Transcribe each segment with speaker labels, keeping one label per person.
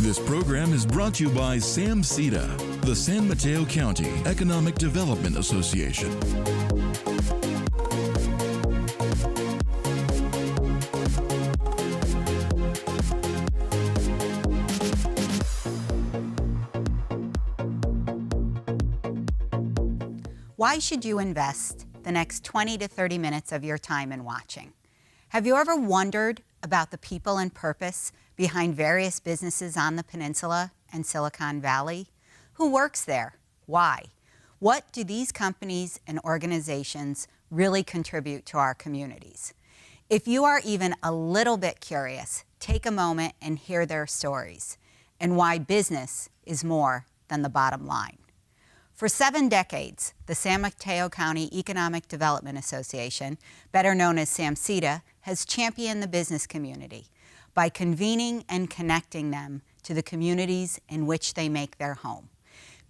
Speaker 1: This program is brought to you by SAMCETA, the San Mateo County Economic Development Association.
Speaker 2: Why should you invest the next 20 to 30 minutes of your time in watching? Have you ever wondered about the people and purpose behind various businesses on the peninsula and Silicon Valley? Who works there? Why? What do these companies and organizations really contribute to our communities? If you are even a little bit curious, take a moment and hear their stories and why business is more than the bottom line. For 7 decades, the San Mateo County Economic Development Association, better known as SAMCETA, has championed the business community by convening and connecting them to the communities in which they make their home.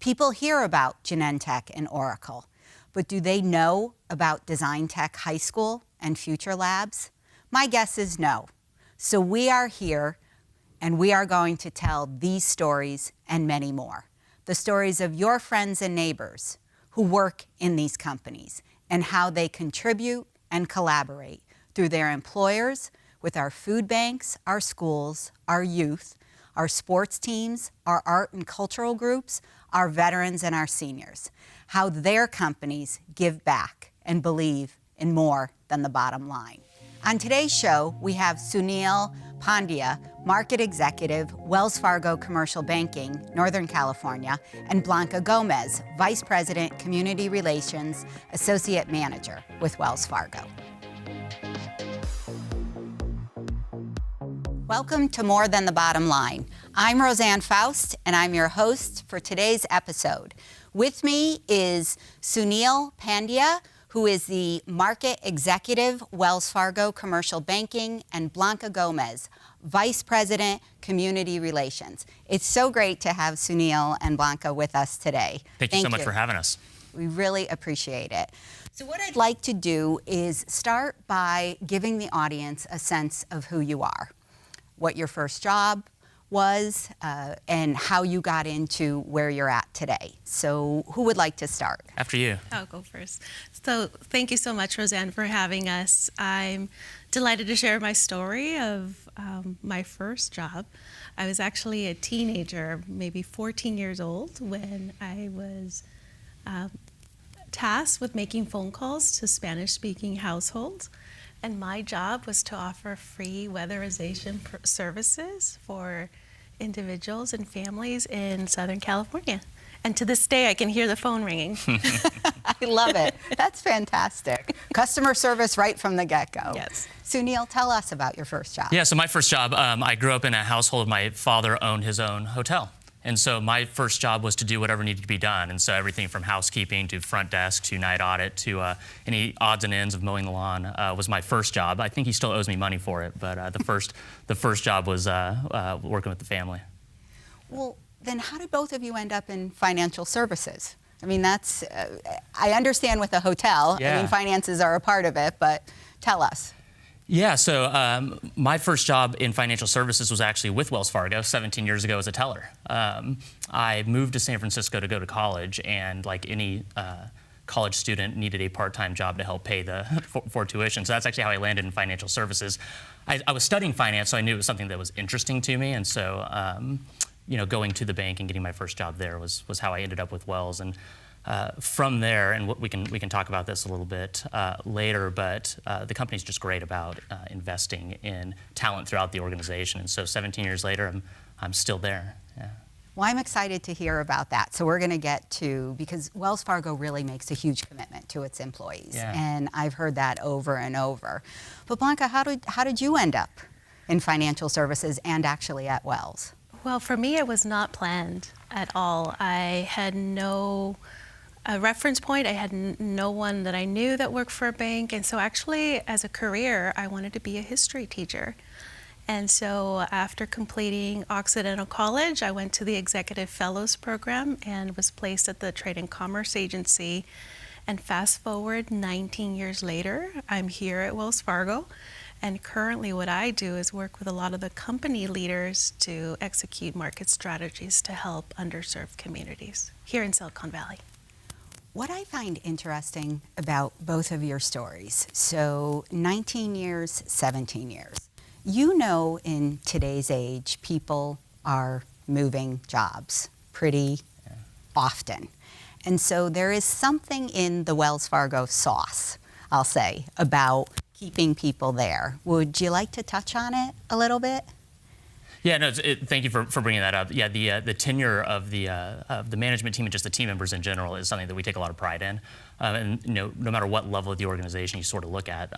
Speaker 2: People hear about Genentech and Oracle, but do they know about Design Tech High School and Future Labs? My guess is no. So we are here and we are going to tell these stories and many more. The stories of your friends and neighbors who work in these companies and how they contribute and collaborate through their employers, with our food banks, our schools, our youth, our sports teams, our art and cultural groups, our veterans and our seniors, how their companies give back and believe in more than the bottom line. On today's show, we have Sunil Pandya, Market Executive, Wells Fargo Commercial Banking, Northern California, and Blanca Gomez, Vice President, Community Relations, Associate Manager with Wells Fargo. Welcome to More Than the Bottom Line. I'm Roseanne Faust, and I'm your host for today's episode. With me is Sunil Pandya, who is the Market Executive, Wells Fargo Commercial Banking, and Blanca Gomez, Vice President, Community Relations. It's so great to have Sunil and Blanca with us today.
Speaker 3: Thank you so much for having us.
Speaker 2: We really appreciate it. So what I'd like to do is start by giving the audience a sense of who you are, what your first job was, and how you got into where you're at today. So who would like to start?
Speaker 3: After you.
Speaker 4: I'll go first. So thank you so much, Roseanne, for having us. I'm delighted to share my story of my first job. I was actually a teenager, maybe 14 years old, when I was tasked with making phone calls to Spanish-speaking households. And my job was to offer free weatherization services for individuals and families in Southern California. And to this day, I can hear the phone ringing.
Speaker 2: I love it. That's fantastic. Customer service right from the get-go.
Speaker 4: Yes.
Speaker 2: Sunil, tell us about your first job.
Speaker 3: Yeah, so my first job, I grew up in a household. My father owned his own hotel. And so my first job was to do whatever needed to be done. And so everything from housekeeping to front desk to night audit to any odds and ends of mowing the lawn was my first job. I think he still owes me money for it, but the first job was working with the family.
Speaker 2: Well, then how did both of you end up in financial services? I mean, that's, I understand with a hotel,
Speaker 3: Yeah.
Speaker 2: I mean, finances are a part of it, but tell us.
Speaker 3: Yeah, so my first job in financial services was actually with Wells Fargo 17 years ago as a teller. I moved to San Francisco to go to college, and like any college student, needed a part-time job to help pay for tuition. So that's actually how I landed in financial services. I was studying finance, so I knew it was something that was interesting to me, and so going to the bank and getting my first job there was how I ended up with Wells. And from there, and we can talk about this a little bit later, but the company's just great about investing in talent throughout the organization. And so 17 years later, I'm still there. Yeah.
Speaker 2: Well, I'm excited to hear about that. So we're going to get to, because Wells Fargo really makes a huge commitment to its employees.
Speaker 3: Yeah.
Speaker 2: And I've heard that over and over. But Blanca, how did you end up in financial services and actually at Wells?
Speaker 4: Well, for me, it was not planned at all. I had no reference point. I had no one that I knew that worked for a bank. And so actually, as a career, I wanted to be a history teacher. And so after completing Occidental College, I went to the Executive Fellows Program and was placed at the Trade and Commerce Agency. And fast forward 19 years later, I'm here at Wells Fargo. And currently what I do is work with a lot of the company leaders to execute market strategies to help underserved communities here in Silicon Valley.
Speaker 2: What I find interesting about both of your stories, so 19 years, 17 years, you know in today's age, people are moving jobs pretty often. And so there is something in the Wells Fargo sauce, I'll say, about keeping people there. Would you like to touch on it a little bit?
Speaker 3: Yeah, no. Thank you for bringing that up. Yeah, the tenure of the management team and just the team members in general is something that we take a lot of pride in. And no matter what level of the organization you sort of look at,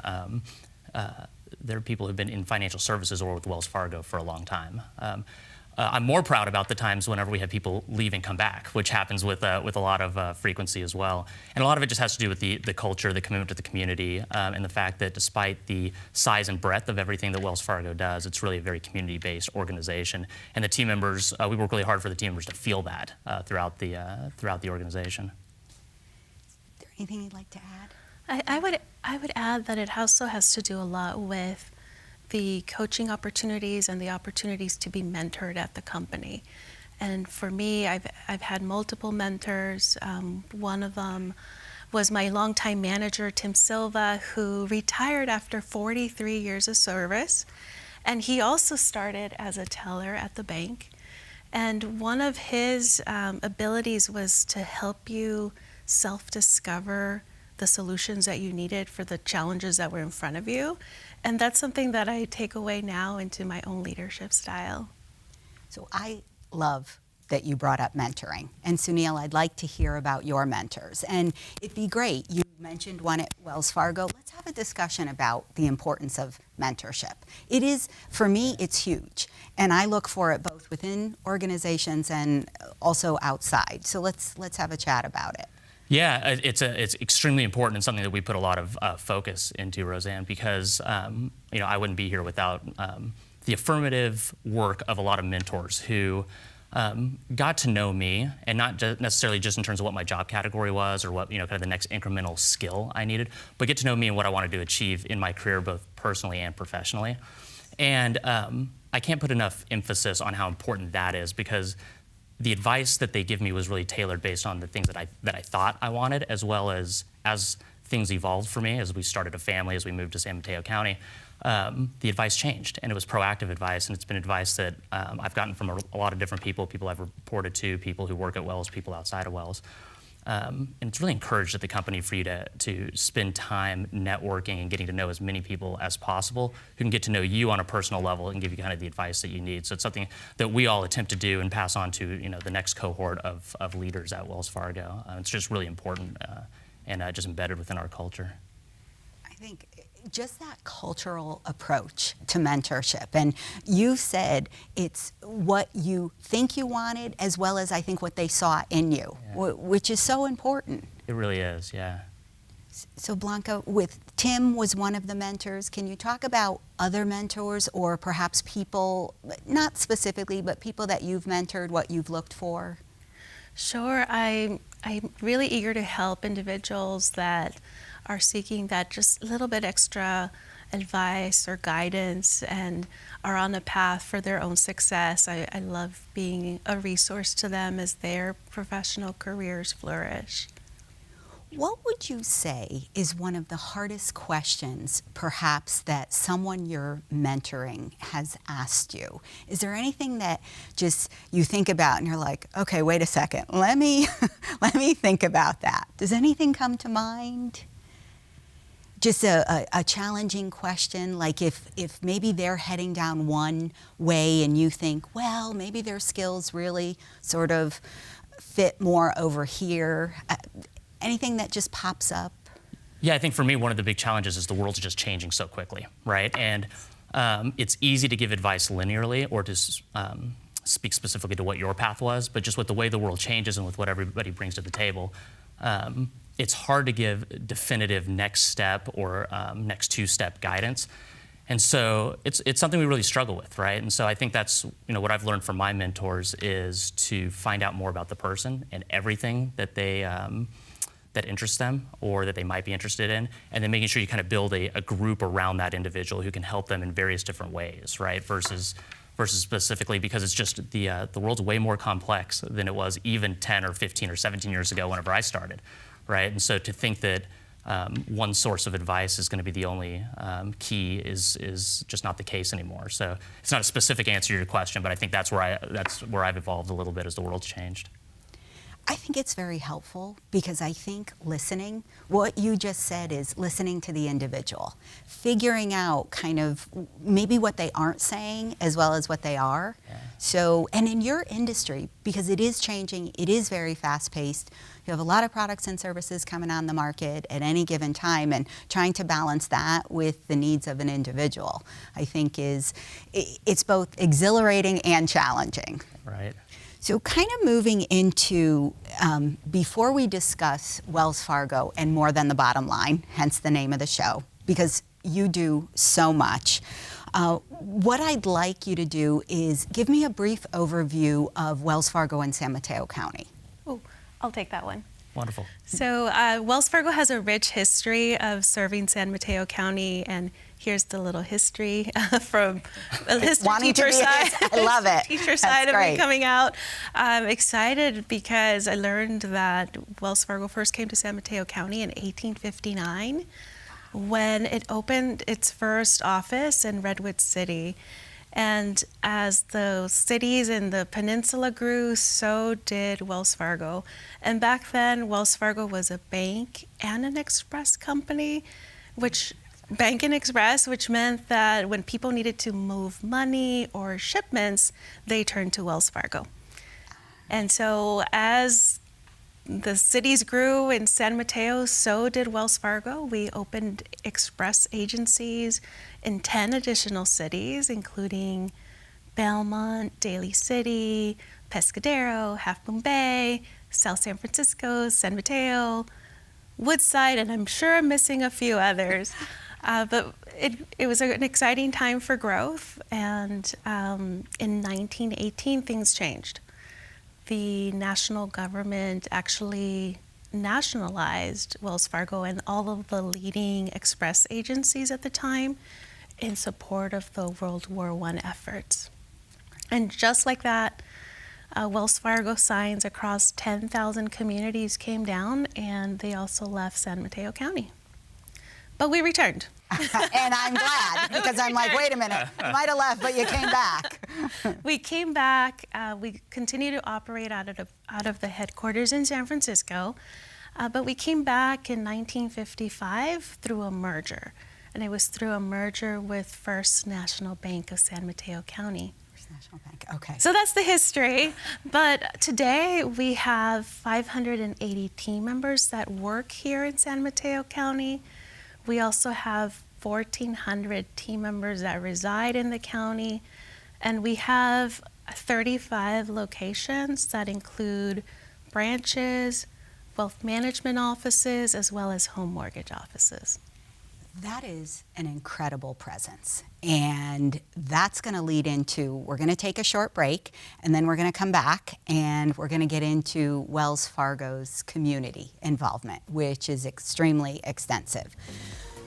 Speaker 3: there are people who've been in financial services or with Wells Fargo for a long time. I'm more proud about the times whenever we have people leave and come back, which happens with a lot of frequency as well. And a lot of it just has to do with the culture, the commitment to the community, and the fact that despite the size and breadth of everything that Wells Fargo does, it's really a very community-based organization. And the team members, we work really hard for the team members to feel that throughout the organization.
Speaker 2: Is there anything you'd like to add?
Speaker 4: I would add that it also has to do a lot with the coaching opportunities and the opportunities to be mentored at the company. And for me, I've had multiple mentors. One of them was my longtime manager, Tim Silva, who retired after 43 years of service. And he also started as a teller at the bank. And one of his abilities was to help you self-discover the solutions that you needed for the challenges that were in front of you. And that's something that I take away now into my own leadership style.
Speaker 2: So I love that you brought up mentoring. And Sunil, I'd like to hear about your mentors. And it'd be great, you mentioned one at Wells Fargo. Let's have a discussion about the importance of mentorship. It is, for me, it's huge. And I look for it both within organizations and also outside. So let's have a chat about it.
Speaker 3: Yeah, it's extremely important and something that we put a lot of focus into, Roseanne, because I wouldn't be here without the affirmative work of a lot of mentors who got to know me, and not necessarily just in terms of what my job category was or what kind of the next incremental skill I needed, but get to know me and what I wanted to achieve in my career, both personally and professionally. And I can't put enough emphasis on how important that is, because the advice that they give me was really tailored based on the things that I thought I wanted, as well as things evolved for me as we started a family, as we moved to San Mateo County. The advice changed, and it was proactive advice, and it's been advice that I've gotten from a lot of different people I've reported to, people who work at Wells, people outside of Wells. And it's really encouraged at the company for you to spend time networking and getting to know as many people as possible who can get to know you on a personal level and give you kind of the advice that you need. So it's something that we all attempt to do and pass on to the next cohort of leaders at Wells Fargo. It's just really important and just embedded within our culture.
Speaker 2: I think just that cultural approach to mentorship. And you said it's what you think you wanted as well as I think what they saw in you, which is so important.
Speaker 3: It really is, yeah.
Speaker 2: So Blanca, with Tim was one of the mentors. Can you talk about other mentors or perhaps people, not specifically, but people that you've mentored, what you've looked for?
Speaker 4: Sure. I'm really eager to help individuals that are seeking that just little bit extra advice or guidance and are on a path for their own success. I love being a resource to them as their professional careers flourish.
Speaker 2: What would you say is one of the hardest questions perhaps that someone you're mentoring has asked you? Is there anything that just you think about and you're like, okay, wait a second, let me think about that. Does anything come to mind? Just a challenging question, like if maybe they're heading down one way and you think, well, maybe their skills really sort of fit more over here. Anything that just pops up?
Speaker 3: Yeah, I think for me, one of the big challenges is the world's just changing so quickly, right? And it's easy to give advice linearly or to speak specifically to what your path was, but just with the way the world changes and with what everybody brings to the table, it's hard to give definitive next step or next two-step guidance. And so it's something we really struggle with, right? And so I think that's what I've learned from my mentors is to find out more about the person and everything that they that interests them or that they might be interested in, and then making sure you kind of build a group around that individual who can help them in various different ways, right? Versus specifically because it's just the world's way more complex than it was even 10 or 15 or 17 years ago whenever I started, right? And so to think that one source of advice is going to be the only key is just not the case anymore. So it's not a specific answer to your question, but I think that's where I've evolved a little bit as the world's changed.
Speaker 2: I think it's very helpful because I think listening, what you just said is listening to the individual, figuring out kind of maybe what they aren't saying as well as what they are.
Speaker 3: Yeah.
Speaker 2: So, and in your industry, because it is changing, it is very fast paced, you have a lot of products and services coming on the market at any given time, and trying to balance that with the needs of an individual, I think it's both exhilarating and challenging.
Speaker 3: Right.
Speaker 2: So kind of moving into, before we discuss Wells Fargo and More Than the Bottom Line, hence the name of the show, because you do so much, what I'd like you to do is give me a brief overview of Wells Fargo in San Mateo County.
Speaker 4: Oh, I'll take that one.
Speaker 3: Wonderful.
Speaker 4: So Wells Fargo has a rich history of serving San Mateo County, and here's the little history from the history teacher side.
Speaker 2: I love it.
Speaker 4: Teacher side of me coming out. I'm excited because I learned that Wells Fargo first came to San Mateo County in 1859 when it opened its first office in Redwood City. And as the cities in the peninsula grew, so did Wells Fargo. And back then, Wells Fargo was a bank and an express company, which meant that when people needed to move money or shipments, they turned to Wells Fargo. And so as the cities grew in San Mateo, so did Wells Fargo. We opened express agencies in 10 additional cities, including Belmont, Daly City, Pescadero, Half Moon Bay, South San Francisco, San Mateo, Woodside, and I'm sure I'm missing a few others. But it was an exciting time for growth, and in 1918, things changed. The national government actually nationalized Wells Fargo and all of the leading express agencies at the time in support of the World War I efforts. And just like that, Wells Fargo signs across 10,000 communities came down, and they also left San Mateo County. But we returned.
Speaker 2: And I'm glad, because I'm like, wait a minute, you might have left, but you came back.
Speaker 4: We came back. We continue to operate out of the headquarters in San Francisco, but we came back in 1955 through a merger. And it was through a merger with First National Bank of San Mateo County.
Speaker 2: First National Bank, okay.
Speaker 4: So that's the history. But today we have 580 team members that work here in San Mateo County. We also have 1,400 team members that reside in the county, and we have 35 locations that include branches, wealth management offices, as well as home mortgage offices.
Speaker 2: That is an incredible presence, and that's going to lead into, we're going to take a short break, and then we're going to come back and we're going to get into Wells Fargo's community involvement, which is extremely extensive.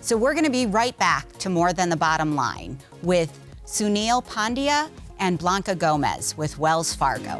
Speaker 2: So we're going to be right back to More Than the Bottom Line with Sunil Pandya and Blanca Gomez with Wells Fargo.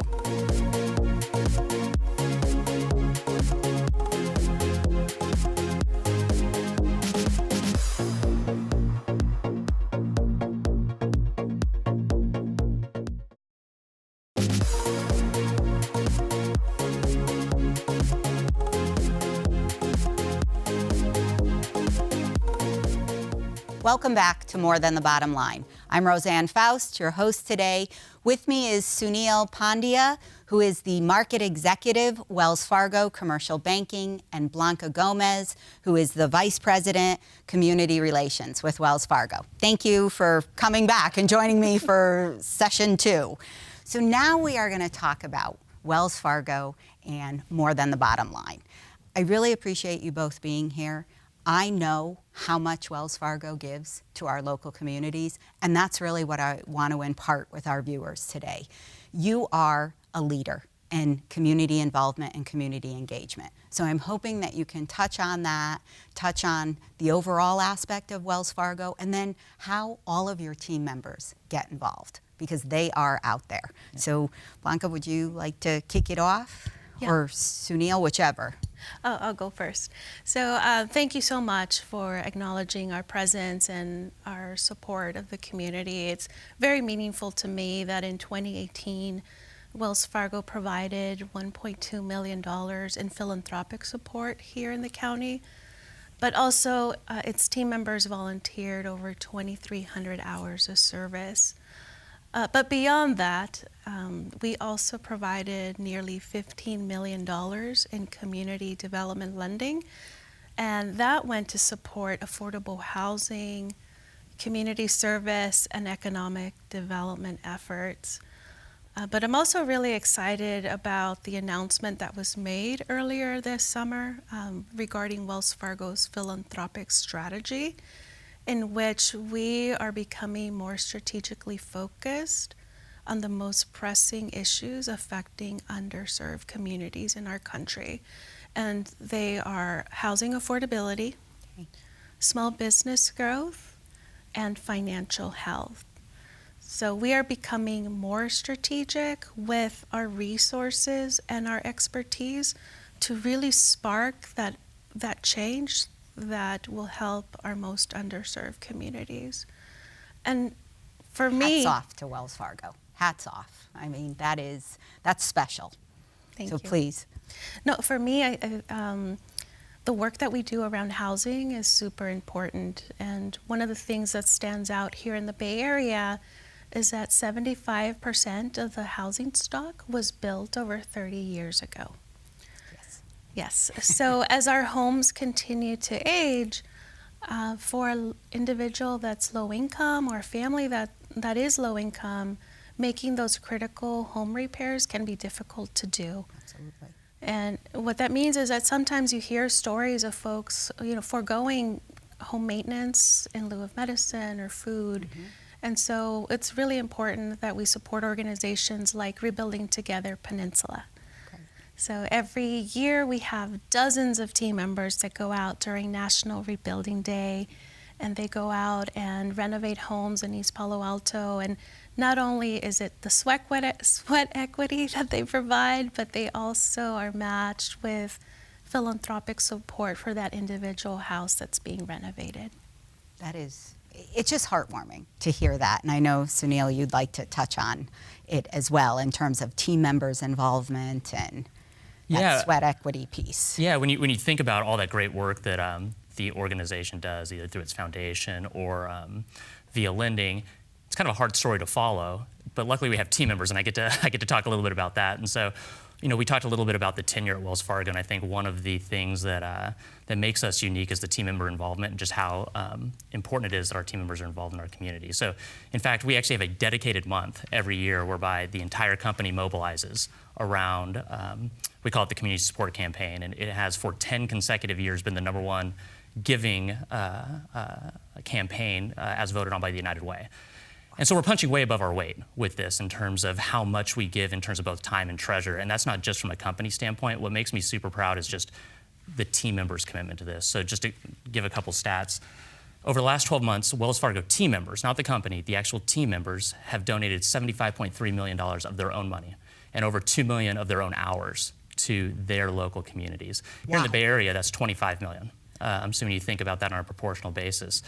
Speaker 2: Welcome back to More Than the Bottom Line. I'm Roseanne Faust, your host today. With me is Sunil Pandya, who is the Market Executive, Wells Fargo Commercial Banking, and Blanca Gomez, who is the Vice President, Community Relations with Wells Fargo. Thank you for coming back and joining me for session 2. So now we are going to talk about Wells Fargo and More Than the Bottom Line. I really appreciate you both being here. I know how much Wells Fargo gives to our local communities, and that's really what I want to impart with our viewers today. You are a leader, and community involvement and community engagement. So I'm hoping that you can touch on that, touch on the overall aspect of Wells Fargo, and then how all of your team members get involved, because they are out there. Yeah. So Blanca, would you like to kick it off? Yeah. Or Sunil, whichever.
Speaker 4: Oh, I'll go first. So thank you so much for acknowledging our presence and our support of the community. It's very meaningful to me that in 2018, Wells Fargo provided $1.2 million in philanthropic support here in the county, but also its team members volunteered over 2,300 hours of service. But beyond that, we also provided nearly $15 million in community development lending, and that went to support affordable housing, community service, and economic development efforts. But I'm also really excited about the announcement that was made earlier this summer regarding Wells Fargo's philanthropic strategy, in which we are becoming more strategically focused on the most pressing issues affecting underserved communities in our country. And they are housing affordability, small business growth, and financial health. So we are becoming more strategic with our resources and our expertise to really spark that change that will help our most underserved communities. And for me—
Speaker 2: Hats off to Wells Fargo. Hats off. I mean, that's special.
Speaker 4: Thank you.
Speaker 2: So please.
Speaker 4: No, for me, the work that we do around housing is super important. And one of the things that stands out here in the Bay Area is that 75% of the housing stock was built over 30 years ago. Yes. So as our homes continue to age, for an individual that's low income or a family that is low income, making those critical home repairs can be difficult to do.
Speaker 2: Absolutely.
Speaker 4: And what that means is that sometimes you hear stories of folks, foregoing home maintenance in lieu of medicine or food. Mm-hmm. And so it's really important that we support organizations like Rebuilding Together Peninsula. So every year we have dozens of team members that go out during National Rebuilding Day, and they go out and renovate homes in East Palo Alto. And not only is it the sweat equity that they provide, but they also are matched with philanthropic support for that individual house that's being renovated.
Speaker 2: It's just heartwarming to hear that. And I know, Sunil, you'd like to touch on it as well in terms of team members' involvement and that sweat equity piece.
Speaker 3: Yeah, when you think about all that great work that the organization does, either through its foundation or via lending, it's kind of a hard story to follow. But luckily, we have team members, and I get to talk a little bit about that. And so, we talked a little bit about the tenure at Wells Fargo, and I think one of the things that makes us unique is the team member involvement and just how important it is that our team members are involved in our community. So, in fact, we actually have a dedicated month every year whereby the entire company mobilizes around, we call it the Community Support Campaign, and it has for 10 consecutive years been the #1 giving campaign as voted on by the United Way. And so we're punching way above our weight with this in terms of how much we give in terms of both time and treasure. And that's not just from a company standpoint. What makes me super proud is just the team members' commitment to this. So just to give a couple stats, over the last 12 months, Wells Fargo team members, not the company, the actual team members have donated $75.3 million of their own money and over 2 million of their own hours to their local communities. Here in the Bay Area, that's 25 million. I'm assuming you think about that on a proportional basis.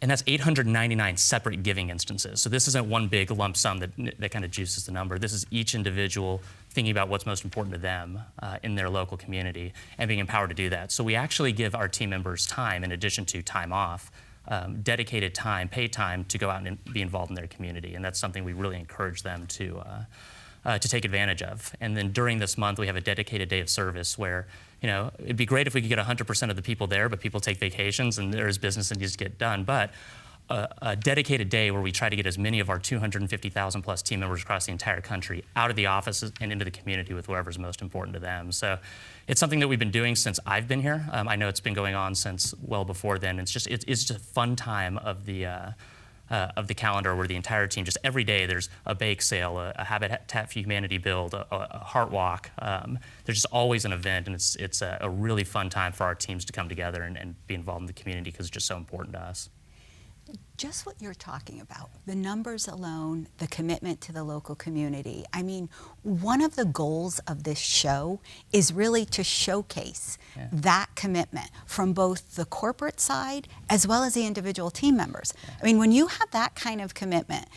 Speaker 3: And that's 899 separate giving instances. So this isn't one big lump sum that kind of juices the number. This is each individual thinking about what's most important to them in their local community and being empowered to do that. So we actually give our team members time, in addition to time off, dedicated time, paid time to go out and be involved in their community. And that's something we really encourage them to take advantage of. And then during this month, we have a dedicated day of service where, it'd be great if we could get 100% of the people there, but people take vacations and there's business that needs to get done. But a dedicated day where we try to get as many of our 250,000 plus team members across the entire country out of the offices and into the community with whoever's most important to them. So it's something that we've been doing since I've been here. I know it's been going on since well before then. It's just a fun time of the of the calendar where the entire team, just every day, there's a bake sale, a Habitat for Humanity build, a heart walk. There's just always an event, and it's a really fun time for our teams to come together and be involved in the community because it's just so important to us.
Speaker 2: Just what you're talking about, the numbers alone, the commitment to the local community. I mean, one of the goals of this show is really to showcase that commitment from both the corporate side as well as the individual team members. I mean, when you have that kind of commitment,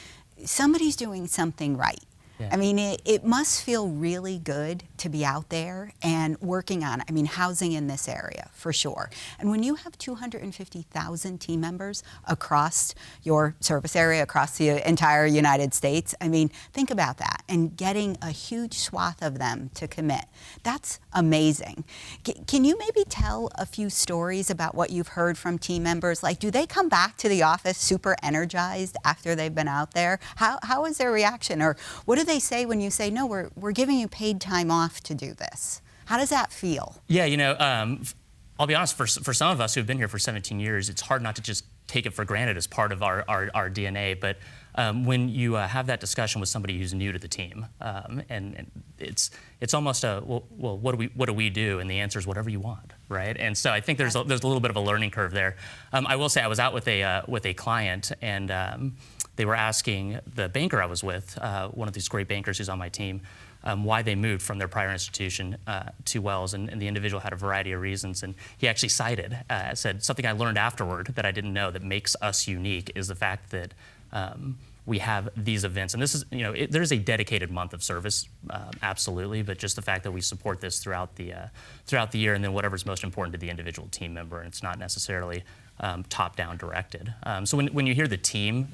Speaker 2: somebody's doing something right. I mean, it must feel really good to be out there and working on, I mean, housing in this area, for sure. And when you have 250,000 team members across your service area, across the entire United States, I mean, think about that. And getting a huge swath of them to commit, that's amazing. Can you maybe tell a few stories about what you've heard from team members? Like, do they come back to the office super energized after they've been out there? How is their reaction? Or what do they say when you say, no, we're giving you paid time off to do this? How does that feel?
Speaker 3: Yeah, you know, I'll be honest, for some of us who've been here for 17 years, it's hard not to just take it for granted as part of our DNA. But when you have that discussion with somebody who's new to the team, and it's almost a, well, what do we do? And the answer is whatever you want, right? And so I think there's a little bit of a learning curve there. I will say I was out with a client, and they were asking the banker I was with, one of these great bankers who's on my team, why they moved from their prior institution to Wells, and the individual had a variety of reasons, and he actually cited, said, something I learned afterward that I didn't know that makes us unique is the fact that we have these events, and this is, you know, there's a dedicated month of service, absolutely, but just the fact that we support this throughout the year, and then whatever's most important to the individual team member, and it's not necessarily top-down directed. So when you hear the team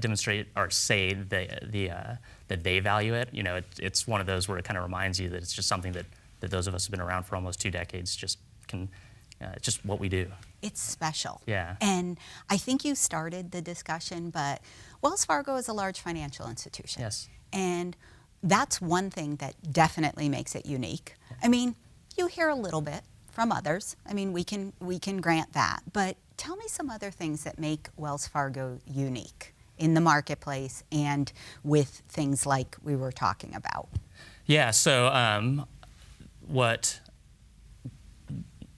Speaker 3: demonstrate or say that they value it, you know, it's one of those where it kind of reminds you that it's just something that those of us who have been around for almost 2 decades just can, it's just what we do.
Speaker 2: It's special.
Speaker 3: Yeah.
Speaker 2: And I think you started the discussion, but Wells Fargo is a large financial institution.
Speaker 3: Yes.
Speaker 2: And that's one thing that definitely makes it unique. I mean, you hear a little bit from others. I mean, we can grant that. But tell me some other things that make Wells Fargo unique in the marketplace and with things like we were talking about.
Speaker 3: Yeah, so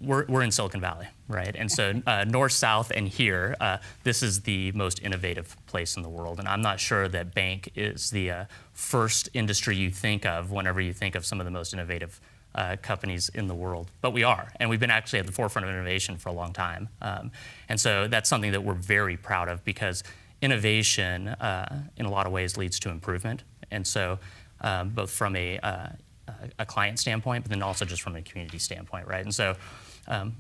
Speaker 3: we're in Silicon Valley, right? And so north, south, and here, this is the most innovative place in the world. And I'm not sure that bank is the first industry you think of whenever you think of some of the most innovative companies in the world, but we are, and we've been actually at the forefront of innovation for a long time, and so that's something that we're very proud of because innovation, in a lot of ways, leads to improvement, and so both from a client standpoint, but then also just from a community standpoint, right? And so,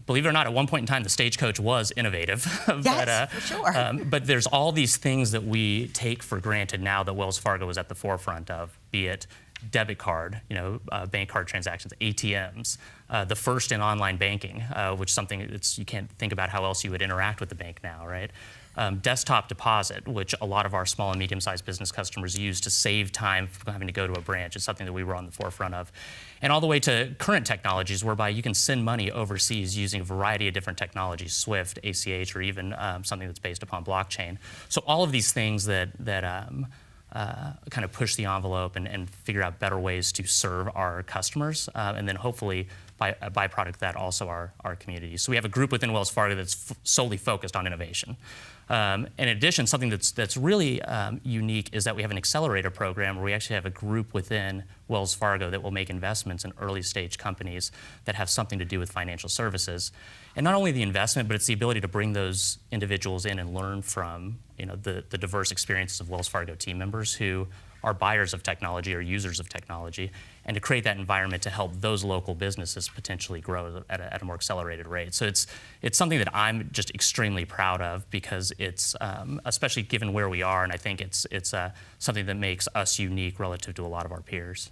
Speaker 3: believe it or not, at one point in time, the Stagecoach was innovative.
Speaker 2: Yes, for sure.
Speaker 3: But there's all these things that we take for granted now that Wells Fargo is at the forefront of, be it debit card, you know, bank card transactions, ATMs, the first in online banking, which is something you can't think about how else you would interact with the bank now, right? Desktop deposit, which a lot of our small and medium-sized business customers use to save time from having to go to a branch. It's something that we were on the forefront of. And all the way to current technologies whereby you can send money overseas using a variety of different technologies, SWIFT, ACH, or even something that's based upon blockchain. So all of these things that kind of push the envelope and figure out better ways to serve our customers, and then hopefully, by a byproduct of that, also our community. So we have a group within Wells Fargo that's solely focused on innovation. In addition, something that's really unique is that we have an accelerator program where we actually have a group within Wells Fargo that will make investments in early stage companies that have something to do with financial services. And not only the investment, but it's the ability to bring those individuals in and learn from, you know, the diverse experiences of Wells Fargo team members who are buyers of technology or users of technology, and to create that environment to help those local businesses potentially grow at a more accelerated rate. So it's something that I'm just extremely proud of because it's, especially given where we are, and I think it's something that makes us unique relative to a lot of our peers.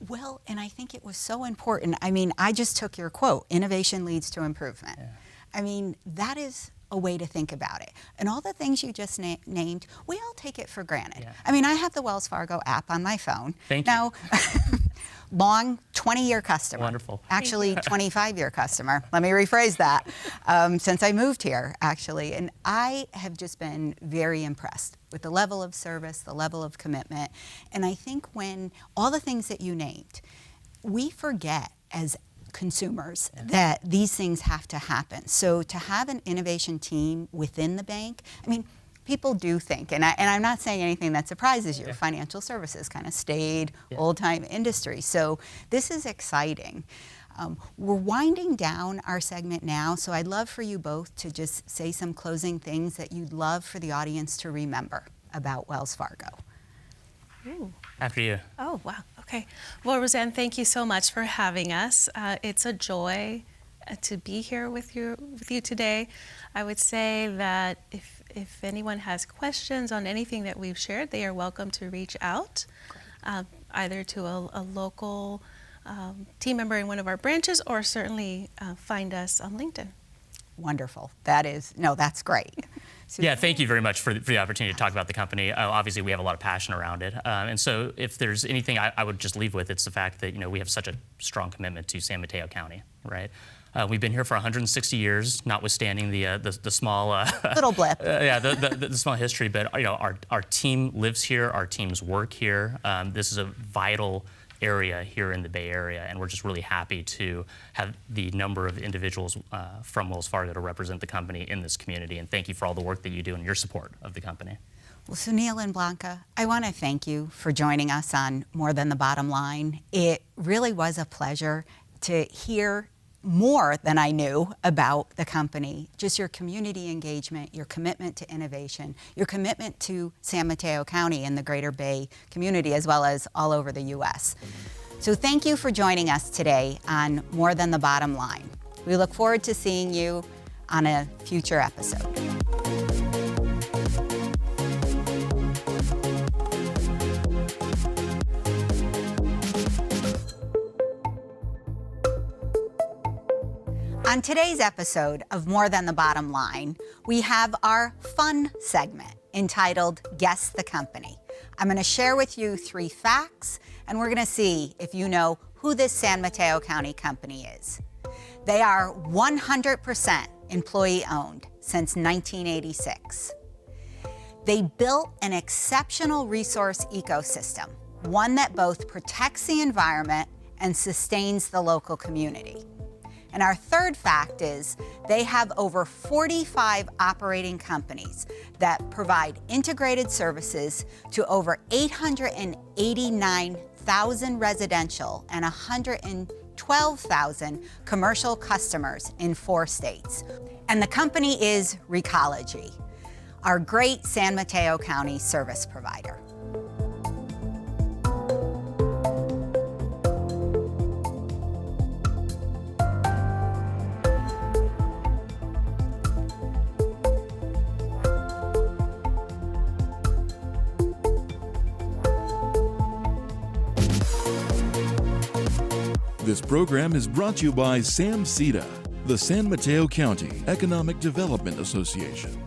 Speaker 2: Well, and I think it was so important. I mean, I just took your quote, innovation leads to improvement.
Speaker 3: Yeah.
Speaker 2: I mean, that is a way to think about it. And all the things you just named, we all take it for granted.
Speaker 3: Yeah.
Speaker 2: I mean, I have the Wells Fargo app on my phone.
Speaker 3: Thank you.
Speaker 2: Now, long 20-year customer.
Speaker 3: Wonderful.
Speaker 2: Actually, 25-year customer. Let me rephrase that. Since I moved here, actually. And I have just been very impressed with the level of service, the level of commitment. And I think when all the things that you named, we forget as consumers that these things have to happen. So to have an innovation team within the bank, I mean, people do think, and I'm not saying anything that surprises you, financial services kind of stayed old-time industry. So this is exciting. We're winding down our segment now, so I'd love for you both to just say some closing things that you'd love for the audience to remember about Wells Fargo.
Speaker 4: Ooh.
Speaker 3: After you.
Speaker 4: Oh, wow. Okay. Well, Roseanne, thank you so much for having us. It's a joy to be here with you today. I would say that if anyone has questions on anything that we've shared, they are welcome to reach out, either to a local team member in one of our branches, or certainly find us on LinkedIn.
Speaker 2: Wonderful. That's great.
Speaker 3: Yeah, thank you very much for the opportunity to talk about the company. Obviously, we have a lot of passion around it. And so if there's anything I would just leave with, it's the fact that, we have such a strong commitment to San Mateo County, right? We've been here for 160 years, notwithstanding the small
Speaker 2: little blip.
Speaker 3: The small history. But our team lives here, our teams work here. This is a vital area here in the Bay Area, and we're just really happy to have the number of individuals from Wells Fargo to represent the company in this community. And thank you for all the work that you do and your support of the company.
Speaker 2: Well, Sunil and Blanca, I want to thank you for joining us on More Than the Bottom Line. It really was a pleasure to hear more than I knew about the company, just your community engagement, your commitment to innovation, your commitment to San Mateo County and the Greater Bay community, as well as all over the U.S. So thank you for joining us today on More Than the Bottom Line. We look forward to seeing you on a future episode. On today's episode of More Than the Bottom Line, we have our fun segment entitled Guess the Company. I'm going to share with you 3 facts, and we're going to see if you know who this San Mateo County company is. They are 100% employee-owned since 1986. They built an exceptional resource ecosystem, one that both protects the environment and sustains the local community. And our third fact is they have over 45 operating companies that provide integrated services to over 889,000 residential and 112,000 commercial customers in 4 states. And the company is Recology, our great San Mateo County service provider.
Speaker 1: This program is brought to you by SAMCETA, the San Mateo County Economic Development Association.